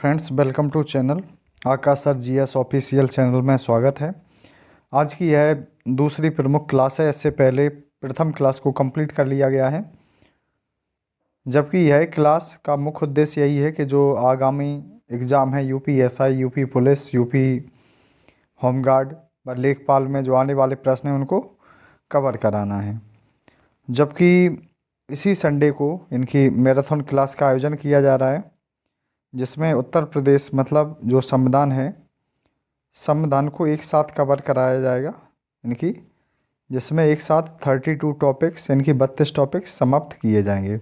Friends, welcome to channel Aakash sir GS official channel में स्वागत है। आज की यह दूसरी प्रमुख क्लास है। इससे पहले प्रथम क्लास को कंप्लीट कर लिया गया है, जबकि यह क्लास का मुख्य उद्देश्य यही है कि जो आगामी एग्ज़ाम है UPSI, UP police, UP home guard व लेखपाल में जो आने वाले प्रश्न हैं उनको कवर कराना है। जबकि इसी संडे को इनकी मैराथन क्लास का आयोजन किया जा रहा है, जिसमें उत्तर प्रदेश मतलब जो संविधान है, संविधान को एक साथ कवर कराया जाएगा इनकी, जिसमें एक साथ 32 टॉपिक्स इनकी 32 टॉपिक्स समाप्त किए जाएंगे,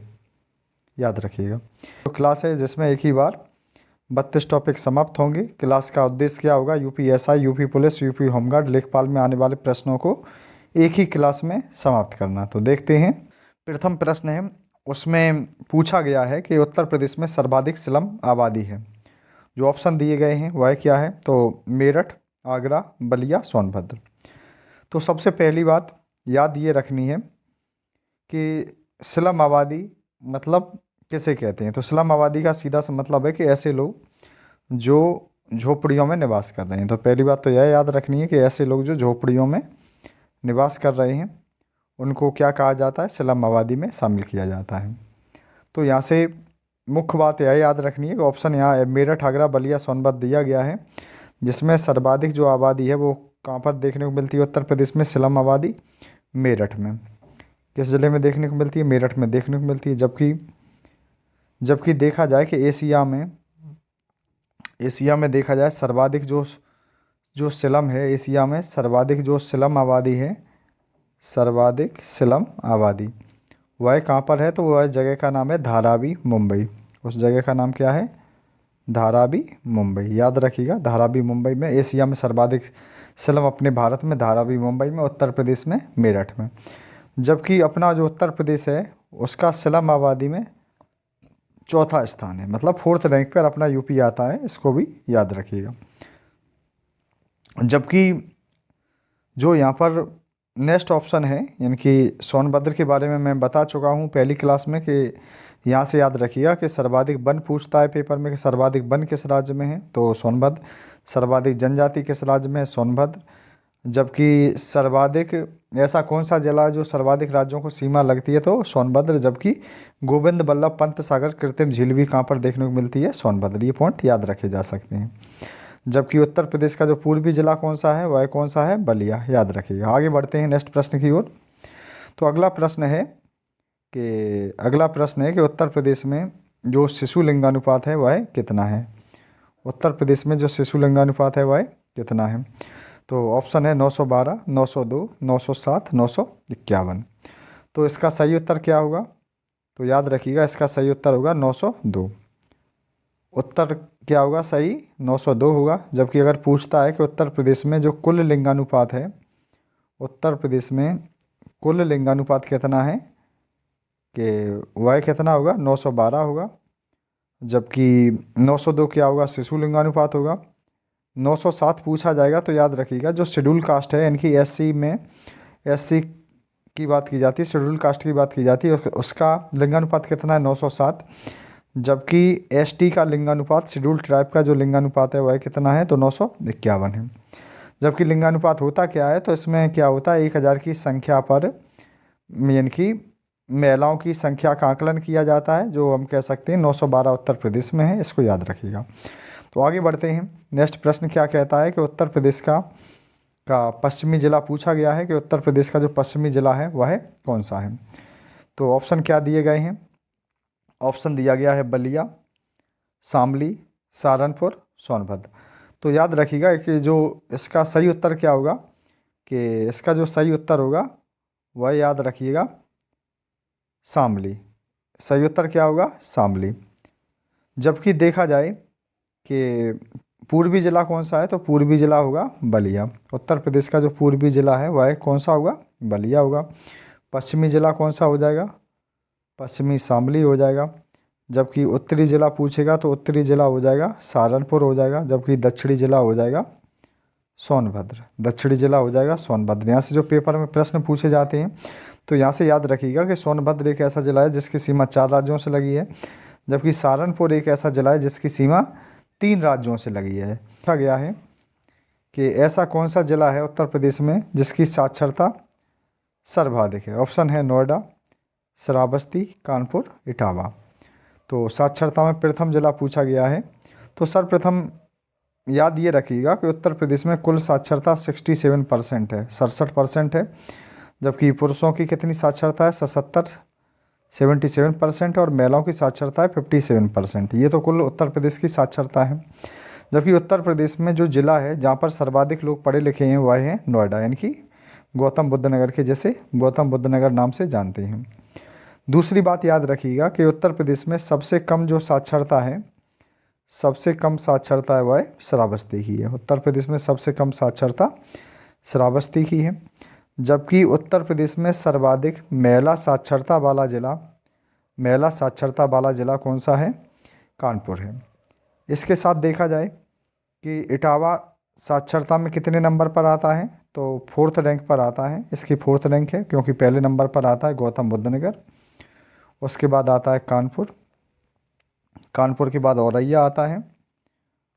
याद रखिएगा। तो क्लास है जिसमें एक ही बार 32 टॉपिक समाप्त होंगे। क्लास का उद्देश्य क्या होगा? UPSI, UP police, UP home guard, लेखपाल में आने वाले प्रश्नों को एक ही क्लास में समाप्त करना। तो देखते हैं, प्रथम प्रश्न है, उसमें पूछा गया है कि उत्तर प्रदेश में सर्वाधिक स्लम आबादी है। जो ऑप्शन दिए गए हैं वह क्या है? तो मेरठ, आगरा, बलिया, सोनभद्र। तो सबसे पहली बात याद ये रखनी है कि स्लम आबादी मतलब किसे कहते हैं। तो स्लम आबादी का सीधा सा मतलब है कि ऐसे लोग जो झोपड़ियों में निवास कर रहे हैं। तो पहली बात तो यह याद रखनी है कि ऐसे लोग जो झोपड़ियों में निवास कर रहे हैं उनको क्या कहा जाता है? स्लम आबादी में शामिल किया जाता है। तो यहाँ से मुख्य बात यह याद रखनी है कि ऑप्शन यहाँ मेरठ, आगरा, बलिया, सोनभद्र दिया गया है, जिसमें सर्वाधिक जो आबादी है वो कहाँ पर देखने को मिलती है? उत्तर प्रदेश में स्लम आबादी मेरठ में। किस ज़िले में देखने को मिलती है? मेरठ में देखने को मिलती है। जबकि देखा जाए कि एशिया में देखा जाए सर्वाधिक जो स्लम है, एशिया में सर्वाधिक जो स्लम आबादी है, सर्वाधिक स्लम आबादी वह कहाँ पर है? तो वह जगह का नाम है धारावी, मुंबई। उस जगह का नाम क्या है? धारावी, मुंबई। याद रखिएगा, धारावी, मुंबई में एशिया में सर्वाधिक स्लम अपने भारत में धारावी, मुंबई में, उत्तर प्रदेश में मेरठ में। जबकि अपना जो उत्तर प्रदेश है उसका स्लम आबादी में चौथा स्थान है, मतलब 4th रैंक पर अपना यूपी आता है। इसको भी याद रखिएगा। जबकि जो यहाँ पर नेक्स्ट ऑप्शन है, यानी कि सोनभद्र के बारे में मैं बता चुका हूँ पहली क्लास में कि यहाँ से याद रखिएगा कि सर्वाधिक वन पूछता है पेपर में कि सर्वाधिक वन किस राज्य में है? तो सोनभद्र। सर्वाधिक जनजाति किस राज्य में है? सोनभद्र। जबकि सर्वाधिक ऐसा कौन सा जिला है जो सर्वाधिक राज्यों को सीमा लगती है? तो सोनभद्र। जबकि गोविंद बल्लभ पंत सागर कृत्रिम झील भी कहाँ पर देखने को मिलती है? सोनभद्र। ये पॉइंट याद रखे जा सकते हैं। जबकि उत्तर प्रदेश का जो पूर्वी जिला कौन सा है वह कौन सा है? बलिया। याद रखिएगा। आगे बढ़ते हैं नेक्स्ट प्रश्न की ओर। तो अगला प्रश्न है कि उत्तर प्रदेश में जो शिशु लिंगानुपात है वह कितना है? उत्तर प्रदेश में जो शिशु लिंगानुपात है वह कितना है? तो ऑप्शन है 912, 902, 907, 951। तो इसका सही उत्तर क्या होगा? तो याद रखिएगा, इसका सही उत्तर होगा 902। उत्तर क्या होगा सही? 902 होगा। जबकि अगर पूछता है कि उत्तर प्रदेश में जो कुल लिंगानुपात है, उत्तर प्रदेश में कुल लिंगानुपात कितना है, कि वह कितना होगा? 912 होगा। जबकि 902 क्या होगा? शिशु लिंगानुपात होगा। 907 पूछा जाएगा तो याद रखिएगा जो शेड्यूल कास्ट है, इनकी एससी की बात की जाती है, शेड्यूल कास्ट की बात की जाती है, उसका लिंगानुपात कितना है? 907। जबकि एसटी का लिंगानुपात, शेड्यूल ट्राइब का जो लिंगानुपात है वह कितना है? तो 951 है। जबकि लिंगानुपात होता क्या है? तो इसमें क्या होता है, 1000 की संख्या पर यानी कि महिलाओं की संख्या का आकलन किया जाता है, जो हम कह सकते हैं 912 उत्तर प्रदेश में है। इसको याद रखिएगा। तो आगे बढ़ते हैं। नेक्स्ट प्रश्न क्या कहता है कि उत्तर प्रदेश का पश्चिमी जिला पूछा गया है कि उत्तर प्रदेश का जो पश्चिमी जिला है वह कौन सा है? तो ऑप्शन क्या दिए गए हैं? ऑप्शन दिया गया है बलिया, शामली, सहारनपुर, सोनभद्र। तो याद रखिएगा कि जो इसका सही उत्तर क्या होगा, कि इसका जो सही उत्तर होगा वह याद रखिएगा शामली। सही उत्तर क्या होगा? शामली। जबकि देखा जाए कि पूर्वी जिला कौन सा है, तो पूर्वी जिला होगा बलिया। उत्तर प्रदेश का जो पूर्वी जिला है वह कौन सा होगा? बलिया होगा। पश्चिमी जिला कौन सा हो जाएगा? पश्चिमी शामली हो जाएगा। जबकि उत्तरी जिला पूछेगा तो उत्तरी जिला हो जाएगा सहारनपुर हो जाएगा। जबकि दक्षिणी जिला हो जाएगा सोनभद्र। दक्षिणी जिला हो जाएगा सोनभद्र। यहाँ से जो पेपर में प्रश्न पूछे जाते हैं तो यहाँ से याद रखिएगा कि सोनभद्र एक ऐसा जिला है जिसकी सीमा 4 राज्यों से लगी है, जबकि सहारनपुर एक ऐसा जिला है जिसकी सीमा 3 राज्यों से लगी है। पूछा गया है कि ऐसा कौन सा जिला है उत्तर प्रदेश में जिसकी साक्षरता सर्वाधिक है। ऑप्शन है नोएडा, श्रावस्ती, कानपुर, इटावा। तो साक्षरता में प्रथम जिला पूछा गया है। तो सर्वप्रथम याद ये रखिएगा कि उत्तर प्रदेश में कुल साक्षरता 67% है, 67% है। जबकि पुरुषों की कितनी साक्षरता है? 77% और महिलाओं की साक्षरता है 57%। ये तो कुल उत्तर प्रदेश की साक्षरता है। जबकि उत्तर प्रदेश में जो ज़िला है जहाँ पर सर्वाधिक लोग पढ़े लिखे हैं वह है नोएडा, यानी कि गौतम बुद्ध नगर के जैसे गौतम बुद्ध नगर नाम से जानते हैं। दूसरी बात याद रखिएगा कि उत्तर प्रदेश में सबसे कम जो साक्षरता है, सबसे कम साक्षरता है वह श्रावस्ती की है। उत्तर प्रदेश में सबसे कम साक्षरता श्रावस्ती की है। जबकि उत्तर प्रदेश में सर्वाधिक महिला साक्षरता वाला जिला कौन सा है? कानपुर है। इसके साथ देखा जाए कि इटावा साक्षरता में कितने नंबर पर आता है? तो 4th रैंक पर आता है। इसकी 4th रैंक है क्योंकि पहले नंबर पर आता है गौतम बुद्ध नगर, उसके बाद आता है कानपुर, कानपुर के बाद औरैया आता है,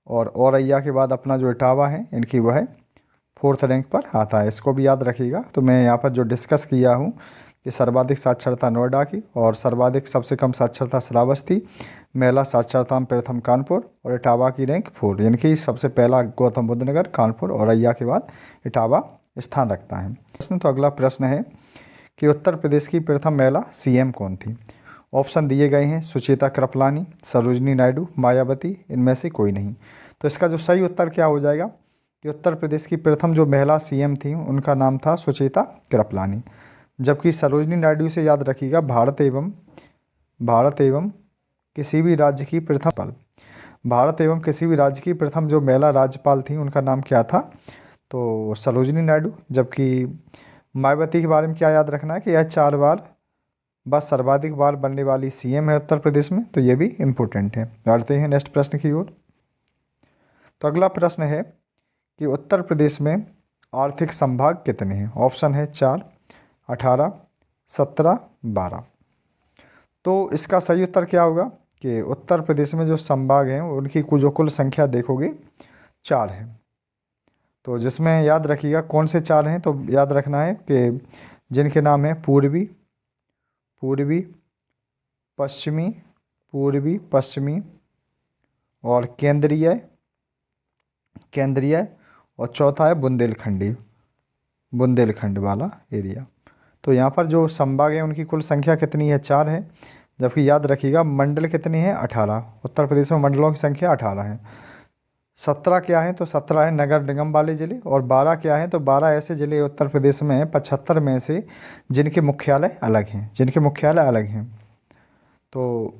और औरैया के बाद अपना जो इटावा है इनकी वह 4th रैंक पर आता है। इसको भी याद रखिएगा। तो मैं यहाँ पर जो डिस्कस किया हूँ कि सर्वाधिक साक्षरता नोएडा की और सर्वाधिक सबसे कम साक्षरता श्रावस्ती, महिला साक्षरता में प्रथम कानपुर और इटावा की रैंक 4, यानी कि सबसे पहला गौतम बुद्ध नगर, कानपुर, औरैया के बाद इटावा स्थान रखता है। तो अगला प्रश्न है कि उत्तर प्रदेश की प्रथम महिला सीएम कौन थी? ऑप्शन दिए गए हैं सुचेता कृपलानी, सरोजनी नायडू, मायावती, इनमें से कोई नहीं। तो इसका जो सही उत्तर क्या हो जाएगा कि उत्तर प्रदेश की प्रथम जो महिला सीएम थी उनका नाम था सुचेता कृपलानी। जबकि सरोजनी नायडू से याद रखिएगा भारत एवं किसी भी राज्य की प्रथम जो महिला राज्यपाल थी उनका नाम क्या था? तो सरोजनी नायडू। जबकि मायावती के बारे में क्या याद रखना है कि यह 4 बार बस सर्वाधिक बार बनने वाली सीएम है उत्तर प्रदेश में, तो ये भी इम्पोर्टेंट है। बढ़ते हैं नेक्स्ट प्रश्न की ओर। तो अगला प्रश्न है कि उत्तर प्रदेश में आर्थिक संभाग कितने हैं? ऑप्शन है 4, 18, 17, 12। तो इसका सही उत्तर क्या होगा कि उत्तर प्रदेश में जो संभाग हैं उनकी जो कुल संख्या देखोगे 4 है। तो जिसमें याद रखिएगा कौन से 4 हैं, तो याद रखना है कि जिनके नाम है पूर्वी, पश्चिमी और केंद्रीय और चौथा है बुंदेलखंड वाला एरिया। तो यहाँ पर जो संभाग है उनकी कुल संख्या कितनी है? 4 है। जबकि याद रखिएगा मंडल कितने हैं? 18। उत्तर प्रदेश में मंडलों की संख्या 18 है। 17 क्या है? तो 17 है नगर निगम वाले ज़िले, और 12 क्या है? तो 12 ऐसे ज़िले उत्तर प्रदेश में हैं 75 में से जिनके मुख्यालय अलग हैं। तो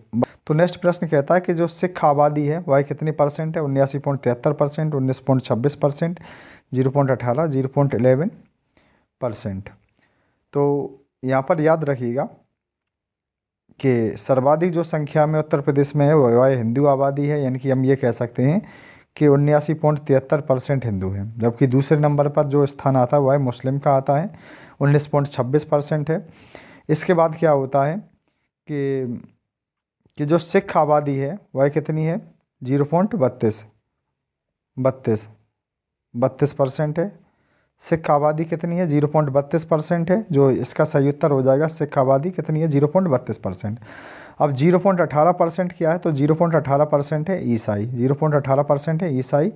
नेक्स्ट प्रश्न कहता है कि जो सिख आबादी है वह कितनी परसेंट है? 79.73%, 19.26%, 0.18, 0.11%। तो यहाँ पर याद रखिएगा कि सर्वाधिक जो संख्या में उत्तर प्रदेश में है वह हिंदू आबादी है, यानी कि हम ये कह सकते हैं कि 79.73% हिंदू हैं। जबकि दूसरे नंबर पर जो स्थान आता है वह मुस्लिम का आता है, 19.26% है। इसके बाद क्या होता है कि जो सिख आबादी है वह कितनी है? 0.32% है। सिख आबादी कितनी है? 0.32% है। जो इसका सही उत्तर हो जाएगा सिख आबादी कितनी है? 0.32%। अब 0.18% क्या है? तो 0.18% है ईसाई, 0.18% है ईसाई,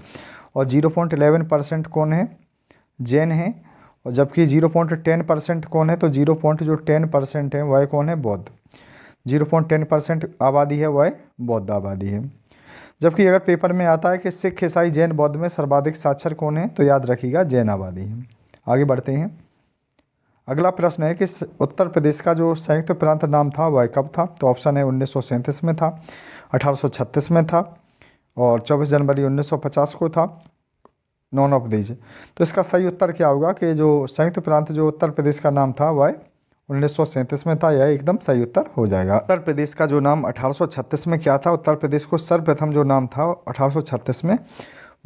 और 0.11% कौन है? जैन है। और जबकि 0.10% कौन है? तो 0.10% है वह कौन है? बौद्ध। 0.10% आबादी है वह बौद्ध आबादी है। जबकि अगर पेपर में आता है कि सिख, ईसाई, जैन, बौद्ध में सर्वाधिक साक्षर कौन है, तो याद रखिएगा जैन आबादी है। आगे बढ़ते हैं। अगला प्रश्न है कि उत्तर प्रदेश का जो संयुक्त प्रांत नाम था वह कब था? तो ऑप्शन है 1937 में था, 1836 में था, और 24 जनवरी 1950 को था। नॉन ऑफ दीजिए। तो इसका सही उत्तर क्या होगा कि जो संयुक्त प्रांत जो उत्तर प्रदेश का नाम था वह 1937 में था। यह एकदम सही उत्तर हो जाएगा। उत्तर प्रदेश का जो नाम 1836 में क्या था? उत्तर प्रदेश को सर्वप्रथम जो नाम था 1836 में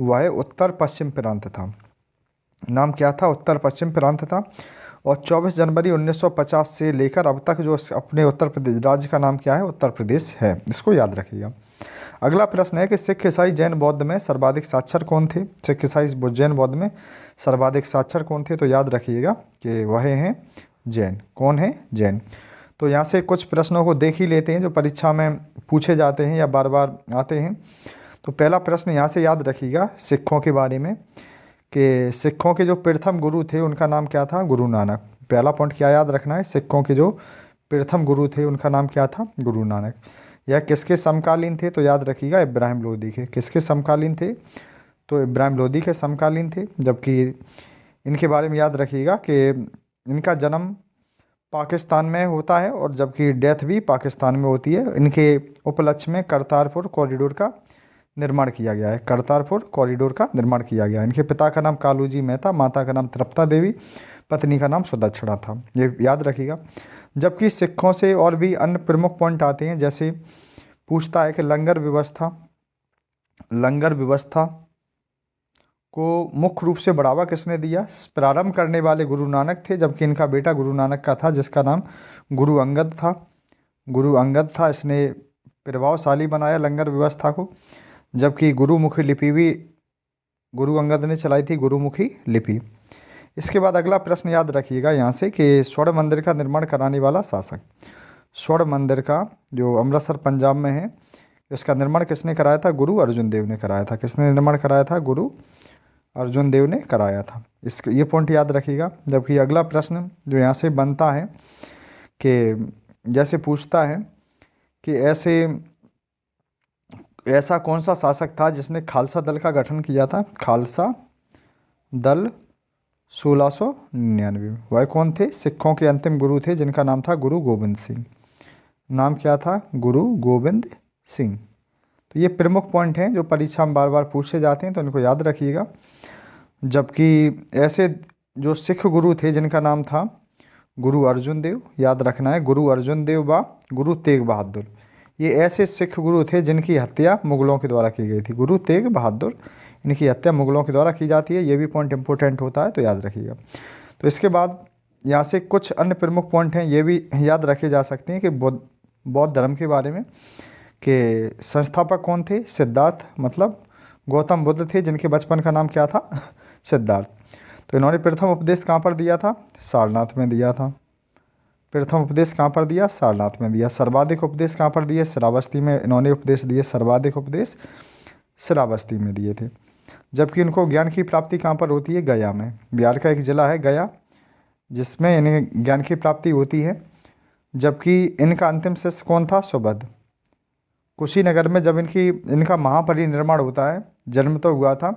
वह उत्तर पश्चिम प्रांत था। नाम क्या था? उत्तर पश्चिम प्रांत था। और 24 जनवरी 1950 से लेकर अब तक जो अपने उत्तर प्रदेश राज्य का नाम क्या है? उत्तर प्रदेश है। इसको याद रखिएगा। अगला प्रश्न है कि सिख ईसाई जैन बौद्ध में सर्वाधिक साक्षर कौन थे। सिख ईसाई जैन बौद्ध में सर्वाधिक साक्षर कौन थे, तो याद रखिएगा कि वह हैं जैन। कौन है? जैन। तो यहाँ से कुछ प्रश्नों को देख ही लेते हैं जो परीक्षा में पूछे जाते हैं या बार बार आते हैं। तो पहला प्रश्न यहाँ से याद रखिएगा सिखों के बारे में कि सिखों के जो प्रथम गुरु थे उनका नाम क्या था? गुरु नानक। पहला पॉइंट क्या याद रखना है? सिखों के जो प्रथम गुरु थे उनका नाम क्या था? गुरु नानक। यह किसके समकालीन थे? तो याद रखिएगा इब्राहिम लोदी के। किसके समकालीन थे? तो इब्राहिम लोदी के समकालीन थे। जबकि इनके बारे में याद रखिएगा कि इनका जन्म पाकिस्तान में होता है और जबकि डेथ भी पाकिस्तान में होती है। इनके उपलक्ष्य में करतारपुर कॉरिडोर का निर्माण किया गया है। करतारपुर कॉरिडोर का निर्माण किया गया है। इनके पिता का नाम कालूजी मेहता, माता का नाम तृप्ता देवी, पत्नी का नाम सुदक्षिणा था। ये याद रखिएगा। जबकि सिखों से और भी अन्य प्रमुख पॉइंट आते हैं, जैसे पूछता है कि लंगर व्यवस्था को मुख्य रूप से बढ़ावा किसने दिया? प्रारंभ करने वाले गुरु नानक थे, जबकि इनका बेटा गुरु नानक का था जिसका नाम गुरु अंगद था। गुरु अंगद था, इसने प्रभावशाली बनाया लंगर व्यवस्था को। जबकि गुरुमुखी लिपि भी गुरु अंगद ने चलाई थी, गुरुमुखी लिपि। इसके बाद अगला प्रश्न याद रखिएगा यहाँ से कि स्वर्ण मंदिर का निर्माण कराने वाला शासक। स्वर्ण मंदिर का जो अमृतसर पंजाब में है, इसका निर्माण किसने कराया था? गुरु अर्जुन देव ने कराया था। किसने निर्माण कराया था? गुरु अर्जुन देव ने कराया था। ये पॉइंट याद रखिएगा। जबकि अगला प्रश्न जो यहाँ से बनता है कि जैसे पूछता है कि ऐसा कौन सा शासक था जिसने खालसा दल का गठन किया था? खालसा दल 1699। वह कौन थे? सिखों के अंतिम गुरु थे जिनका नाम था गुरु गोबिंद सिंह। नाम क्या था? गुरु गोबिंद सिंह। तो ये प्रमुख पॉइंट हैं जो परीक्षा में बार बार पूछे जाते हैं, तो इनको याद रखिएगा। जबकि ऐसे जो सिख गुरु थे जिनका नाम था गुरु अर्जुन देव, याद रखना है, गुरु अर्जुन देव व गुरु तेग बहादुर। ये ऐसे सिख गुरु थे जिनकी हत्या मुगलों के द्वारा की गई थी। गुरु तेग बहादुर, इनकी हत्या मुगलों के द्वारा की जाती है। ये भी पॉइंट इंपॉर्टेंट होता है, तो याद रखिएगा। तो इसके बाद यहाँ से कुछ अन्य प्रमुख पॉइंट हैं, ये भी याद रखे जा सकते हैं कि बौद्ध धर्म के बारे में कि संस्थापक कौन थे? सिद्धार्थ, मतलब गौतम बुद्ध थे, जिनके बचपन का नाम क्या था? सिद्धार्थ। तो इन्होंने प्रथम उपदेश कहाँ पर दिया था? सारनाथ में दिया था। प्रथम उपदेश कहाँ पर दिया? सारनाथ में दिया। सर्वाधिक उपदेश कहाँ पर दिए? श्रावस्ती में इन्होंने उपदेश दिए। सर्वाधिक उपदेश श्रावस्ती में दिए थे। जबकि इनको ज्ञान की प्राप्ति कहाँ पर होती है? गया में। बिहार का एक ज़िला है गया, जिसमें इन्हें ज्ञान की प्राप्ति होती है। जबकि इनका अंतिम शिष्य कौन था? सुबध। कुशीनगर में जब इनका महापरिनिर्वाण होता है, जन्म तो हुआ था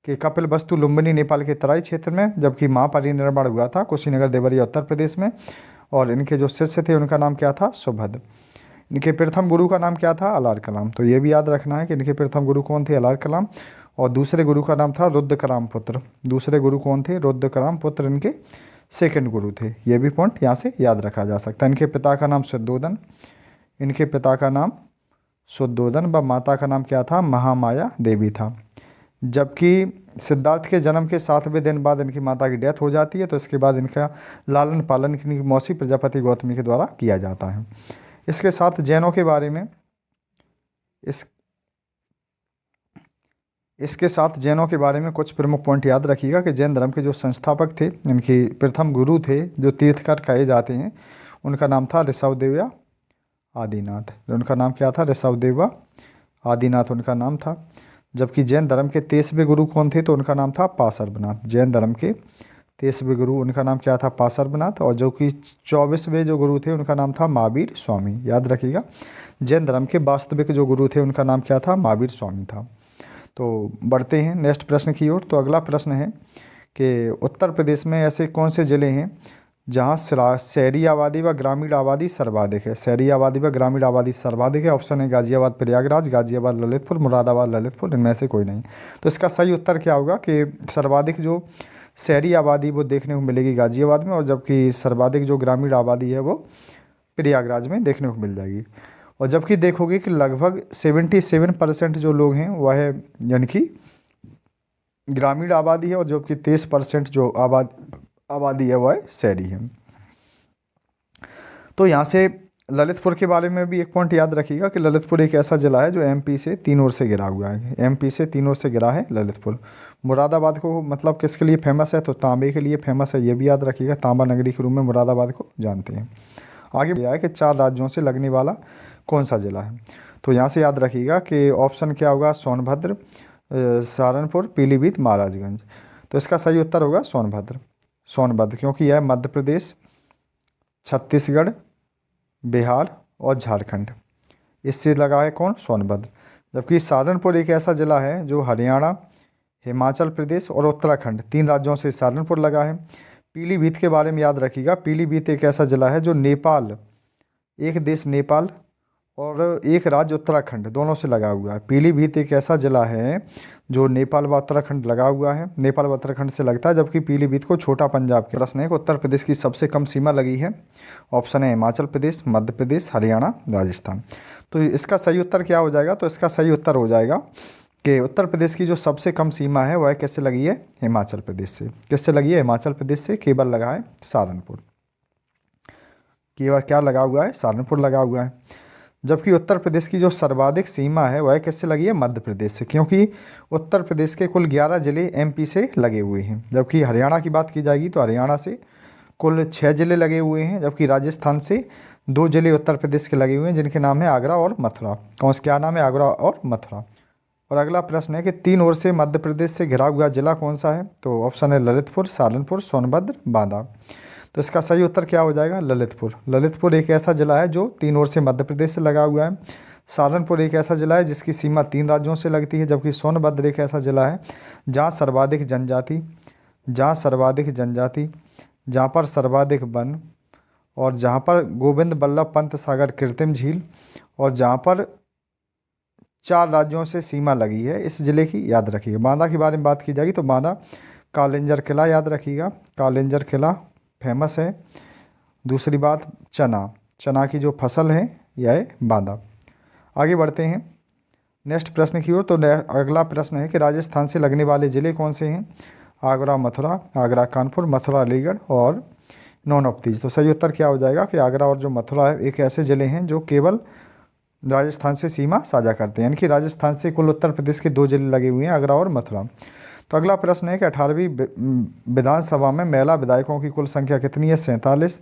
कि कपिलवस्तु लुम्बिनी नेपाल के तराई क्षेत्र में, जबकि महापरिनिर्वाण हुआ था कुशीनगर देवरिया उत्तर प्रदेश में। और इनके जो शिष्य थे उनका नाम क्या था? सुबध। इनके प्रथम गुरु का नाम क्या था? अलार कलाम। तो ये भी याद रखना है कि इनके प्रथम गुरु कौन थे? अलार कलाम। और दूसरे गुरु का नाम था रुद्रकराम पुत्र। दूसरे गुरु कौन थे? रुद्रकराम पुत्र इनके सेकंड गुरु थे। ये भी पॉइंट यहाँ से याद रखा जा सकता है। इनके पिता का नाम शुद्धोदन, इनके पिता का नाम शुद्धोदन व माता का नाम क्या था? महामाया देवी था। जबकि सिद्धार्थ के जन्म के 7वें दिन बाद इनकी माता की डेथ हो जाती है, तो इसके बाद इनका लालन पालन इनकी मौसी प्रजापति गौतमी के द्वारा किया जाता है। इसके साथ जैनों के बारे में इसके साथ जैनों के बारे में कुछ प्रमुख पॉइंट याद रखिएगा कि जैन धर्म के जो संस्थापक थे, इनके प्रथम गुरु थे जो तीर्थकर कहे जाते हैं, उनका नाम था ऋषभदेव आदिनाथ। उनका नाम क्या था? ऋषभदेव आदिनाथ उनका नाम था। जबकि जैन धर्म के 23वें गुरु कौन थे? तो उनका नाम था पार्श्वनाथ। जैन धर्म के 23वें गुरु, उनका नाम क्या था? पार्श्वनाथ। और जो कि 24वें जो गुरु थे उनका नाम था महावीर स्वामी। याद रखिएगा, जैन धर्म के वास्तविक जो गुरु थे उनका नाम क्या था? महावीर स्वामी था। तो बढ़ते हैं नेक्स्ट प्रश्न की ओर। तो अगला प्रश्न है कि उत्तर प्रदेश में ऐसे कौन से ज़िले हैं जहाँ शहरी आबादी व ग्रामीण आबादी सर्वाधिक है? शहरी आबादी व ग्रामीण आबादी सर्वाधिक है। ऑप्शन है गाजियाबाद प्रयागराज, गाजियाबाद ललितपुर, मुरादाबाद ललितपुर, इनमें से कोई नहीं। तो इसका सही उत्तर क्या होगा कि सर्वाधिक जो शहरी आबादी वो देखने को मिलेगी गाजियाबाद में, और जबकि सर्वाधिक जो ग्रामीण आबादी है वो प्रयागराज में देखने को मिल जाएगी। और जबकि देखोगे कि लगभग 77% जो लोग हैं वह है यानी कि ग्रामीण आबादी है, और जबकि 23% जो आबादी है वह शहरी है। तो यहाँ से ललितपुर के बारे में भी एक पॉइंट याद रखिएगा कि ललितपुर एक ऐसा ज़िला है जो एमपी से तीन ओर से घिरा हुआ है। एमपी से तीन ओर से घिरा है ललितपुर। मुरादाबाद को मतलब किसके लिए फेमस है, तो तांबे के लिए फेमस है, ये भी याद रखिएगा। तांबा नगरी के रूप में मुरादाबाद को जानते हैं। आगे बढ़ा है कि 4 राज्यों से लगने वाला कौन सा ज़िला है, तो यहाँ से याद रखिएगा कि ऑप्शन क्या होगा, सोनभद्र, सहारनपुर, पीलीभीत, महाराजगंज। तो इसका सही उत्तर होगा सोनभद्र। सोनभद्र क्योंकि यह मध्य प्रदेश, छत्तीसगढ़, बिहार और झारखंड, इससे लगा है कौन, सोनभद्र। जबकि सहारनपुर एक ऐसा ज़िला है जो हरियाणा, हिमाचल प्रदेश और उत्तराखंड 3 राज्यों से सहारनपुर लगा है। पीलीभीत के बारे में याद रखिएगा, पीलीभीत एक ऐसा ज़िला है जो नेपाल, एक देश नेपाल और एक राज्य उत्तराखंड दोनों से लगा हुआ है। पीलीभीत एक ऐसा ज़िला है जो नेपाल व उत्तराखंड लगा हुआ है, नेपाल व उत्तराखंड से लगता है, जबकि पीलीभीत को छोटा पंजाब के प्रश्न है कि उत्तर प्रदेश की सबसे कम सीमा लगी है। ऑप्शन है हिमाचल प्रदेश, मध्य प्रदेश, हरियाणा, राजस्थान। तो इसका सही उत्तर क्या हो जाएगा, तो इसका सही उत्तर हो जाएगा कि उत्तर प्रदेश की जो सबसे कम सीमा है वह किससे लगी है, हिमाचल प्रदेश से। किससे लगी है, हिमाचल प्रदेश से। केवल लगा है सहारनपुर, केवल क्या लगा हुआ है, सहारनपुर लगा हुआ है। जबकि उत्तर प्रदेश की जो सर्वाधिक सीमा है वह किससे लगी है, मध्य प्रदेश से, क्योंकि उत्तर प्रदेश के कुल 11 ज़िले एमपी से लगे हुए हैं। जबकि हरियाणा की बात की जाएगी तो हरियाणा से कुल 6 ज़िले लगे हुए हैं। जबकि राजस्थान से 2 ज़िले उत्तर प्रदेश के लगे हुए हैं, जिनके नाम है आगरा और मथुरा। कौन से, क्या नाम है, आगरा और मथुरा। और अगला प्रश्न है कि 3 ओर से मध्य प्रदेश से घिरा हुआ जिला कौन सा है, तो ऑप्शन है ललितपुर, सहारनपुर, सोनभद्र, बांदा। तो इसका सही उत्तर क्या हो जाएगा, ललितपुर। ललितपुर एक ऐसा जिला है जो 3 ओर से मध्य प्रदेश से लगा हुआ है। सहारनपुर एक ऐसा जिला है जिसकी सीमा 3 राज्यों से लगती है। जबकि सोनभद्र एक ऐसा जिला है जहाँ सर्वाधिक जनजाति, जहाँ पर सर्वाधिक वन, और जहाँ पर गोविंद बल्लभ पंत सागर कृत्रिम झील, और जहाँ पर 4 राज्यों से सीमा लगी है इस ज़िले की, याद रखिएगा। बांदा के बारे में बात की जाएगी तो बांदा कालिंजर किला याद रखिएगा, कालिंजर किला फेमस है। दूसरी बात, चना की जो फसल है यह है बांदा। आगे बढ़ते हैं नेक्स्ट प्रश्न की ओर। तो अगला प्रश्न है कि राजस्थान से लगने वाले ज़िले कौन से हैं, आगरा मथुरा, आगरा कानपुर, मथुरा अलीगढ़ और नॉन ऑफ दीज। तो सही उत्तर क्या हो जाएगा कि आगरा और जो मथुरा है एक ऐसे ज़िले हैं जो केवल राजस्थान से सीमा साझा करते हैं, यानी कि राजस्थान से कुल उत्तर प्रदेश के 2 ज़िले लगे हुए हैं, आगरा और मथुरा। तो अगला प्रश्न है कि 18वीं विधानसभा में महिला विधायकों की कुल संख्या कितनी है, 47,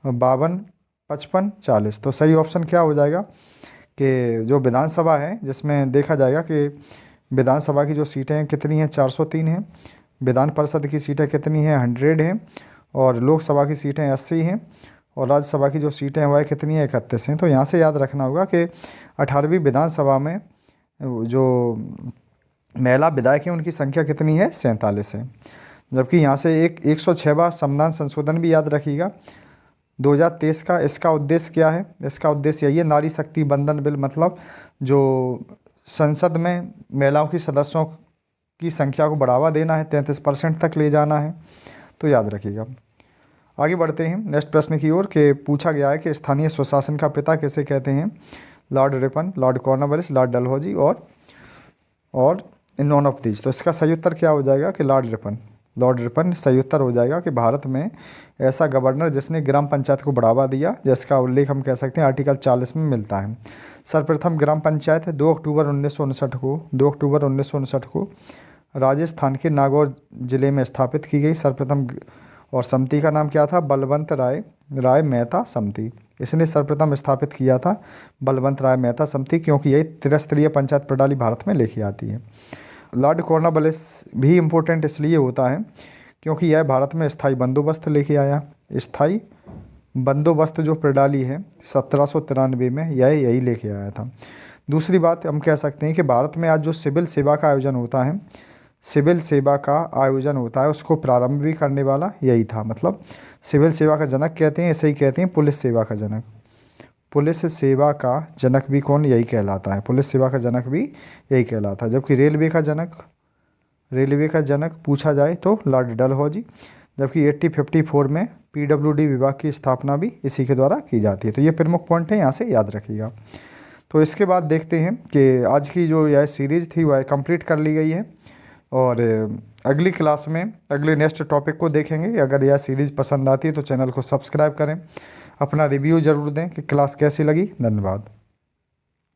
52, 55, 40। तो सही ऑप्शन क्या हो जाएगा कि जो विधानसभा है जिसमें देखा जाएगा कि विधानसभा की जो सीटें हैं कितनी हैं, 403 हैं। विधान परिषद की सीटें कितनी हैं, 100 हैं। और लोकसभा की सीटें 80 हैं। और राज्यसभा की जो सीटें हैं वह कितनी है, 31 हैं। तो यहाँ से याद रखना होगा कि 18वीं विधानसभा में जो महिला विधायक हैं उनकी संख्या कितनी है, 47 है। जबकि यहाँ से 106वां संविधान संशोधन भी याद रखिएगा 2023 का। इसका उद्देश्य क्या है, इसका उद्देश्य यही है, नारी शक्ति बंधन बिल, मतलब जो संसद में महिलाओं की सदस्यों की संख्या को बढ़ावा देना है, 33% तक ले जाना है। तो याद रखिएगा। आगे बढ़ते हैं नेक्स्ट प्रश्न की ओर कि पूछा गया है कि स्थानीय स्वशासन का पिता किसे कहते हैं, Lord Ripon, Lord Cornwallis, Lord Dalhousie और नॉन ऑफ दीज। तो इसका सही उत्तर क्या हो जाएगा कि लॉर्ड रिपन सही उत्तर हो जाएगा कि भारत में ऐसा गवर्नर जिसने ग्राम पंचायत को बढ़ावा दिया, जिसका उल्लेख हम कह सकते हैं आर्टिकल 40 में मिलता है। सर्वप्रथम ग्राम पंचायत 2 अक्टूबर 1959 को राजस्थान के नागौर जिले में स्थापित की गई सर्वप्रथम। और समिति का नाम क्या था, बलवंत राय मेहता समिति। इसने सर्वप्रथम स्थापित किया था बलवंत राय मेहता समिति, क्योंकि यही त्रिस्तरीय पंचायत प्रणाली भारत में लेके आती है। लॉर्ड कॉर्नवालिस भी इम्पोर्टेंट इसलिए होता है क्योंकि यह भारत में स्थायी बंदोबस्त लेके आया। स्थायी बंदोबस्त जो प्रणाली है 1793 में यही लेके आया था। दूसरी बात हम कह सकते हैं कि भारत में आज जो सिविल सेवा का आयोजन होता है उसको प्रारंभ भी करने वाला यही था। मतलब सिविल सेवा का जनक कहते हैं, ऐसे ही कहते हैं पुलिस सेवा का जनक। पुलिस सेवा का जनक भी कौन, यही कहलाता है, पुलिस सेवा का जनक भी यही कहलाता है। जबकि रेलवे का जनक पूछा जाए तो लॉर्ड डलहौजी। जबकि 1854 में PWD विभाग की स्थापना भी इसी के द्वारा की जाती है। तो ये प्रमुख पॉइंट है, यहाँ से याद रखिएगा। तो इसके बाद देखते हैं कि आज की जो यह सीरीज़ थी वह कंप्लीट कर ली गई है और अगली क्लास में अगले नेक्स्ट टॉपिक को देखेंगे। अगर यह सीरीज़ पसंद आती है तो चैनल को सब्सक्राइब करें, अपना रिव्यू ज़रूर दें कि क्लास कैसी लगी। धन्यवाद।